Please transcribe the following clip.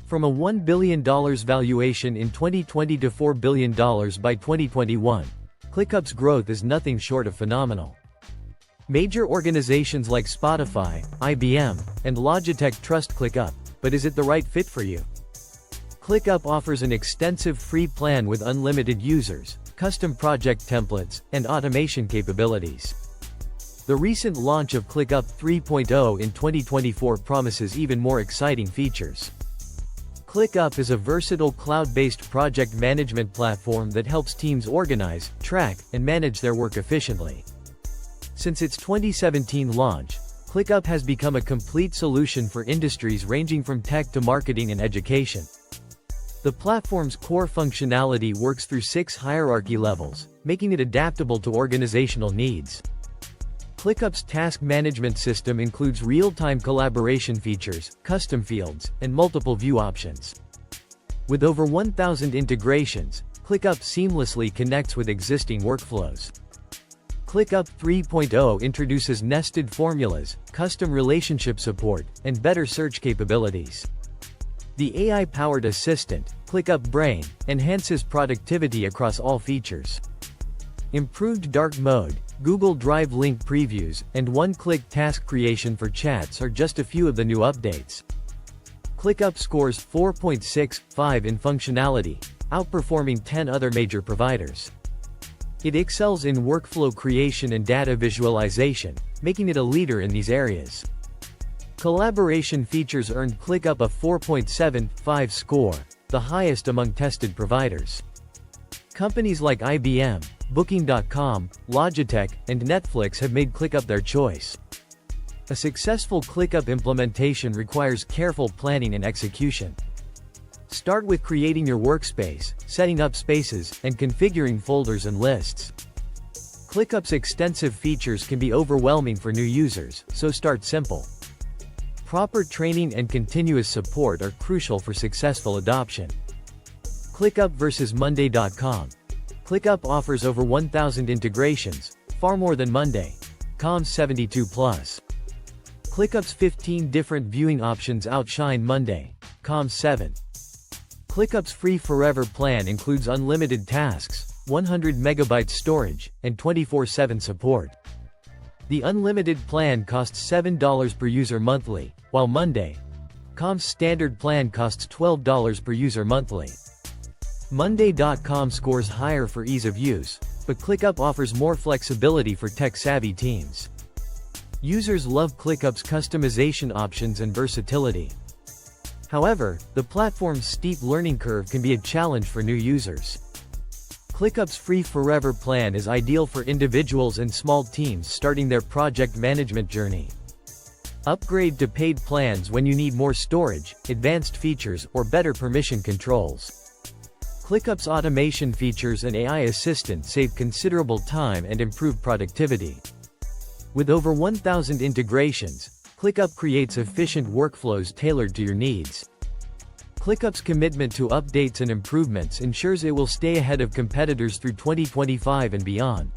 From a $1 billion valuation in 2020 to $4 billion by 2021, ClickUp's growth is nothing short of phenomenal. Major organizations like Spotify, IBM, and Logitech trust ClickUp, but is it the right fit for you? ClickUp offers an extensive free plan with unlimited users, custom project templates, and automation capabilities. The recent launch of ClickUp 3.0 in 2024 promises even more exciting features. ClickUp is a versatile cloud-based project management platform that helps teams organize, track, and manage their work efficiently. Since its 2017 launch, ClickUp has become a complete solution for industries ranging from tech to marketing and education. The platform's core functionality works through 6 hierarchy levels, making it adaptable to organizational needs. ClickUp's task management system includes real-time collaboration features, custom fields, and multiple view options. With over 1,000 integrations, ClickUp seamlessly connects with existing workflows. ClickUp 3.0 introduces nested formulas, custom relationship support, and better search capabilities. The AI-powered assistant, ClickUp Brain, enhances productivity across all features. Improved dark mode, Google Drive link previews, and one-click task creation for chats are just a few of the new updates. ClickUp scores 4.65 in functionality, outperforming 10 other major providers. It excels in workflow creation and data visualization, making it a leader in these areas. Collaboration features earned ClickUp a 4.75 score, the highest among tested providers. Companies like IBM, Booking.com, Logitech, and Netflix have made ClickUp their choice. A successful ClickUp implementation requires careful planning and execution. Start with creating your workspace, setting up spaces, and configuring folders and lists. ClickUp's extensive features can be overwhelming for new users, so start simple. Proper training and continuous support are crucial for successful adoption. ClickUp versus Monday.com. ClickUp offers over 1,000 integrations, far more than Monday.com's 72+. ClickUp's 15 different viewing options outshine Monday.com's 7. ClickUp's free forever plan includes unlimited tasks, 100 MB storage, and 24/7 support. The unlimited plan costs $7 per user monthly, while Monday.com's standard plan costs $12 per user monthly. Monday.com scores higher for ease of use, but ClickUp offers more flexibility for tech-savvy teams. Users love ClickUp's customization options and versatility. However, the platform's steep learning curve can be a challenge for new users. ClickUp's free forever plan is ideal for individuals and small teams starting their project management journey. Upgrade to paid plans when you need more storage, advanced features, or better permission controls. ClickUp's automation features and AI assistant save considerable time and improve productivity. With over 1,000 integrations, ClickUp creates efficient workflows tailored to your needs. ClickUp's commitment to updates and improvements ensures it will stay ahead of competitors through 2025 and beyond.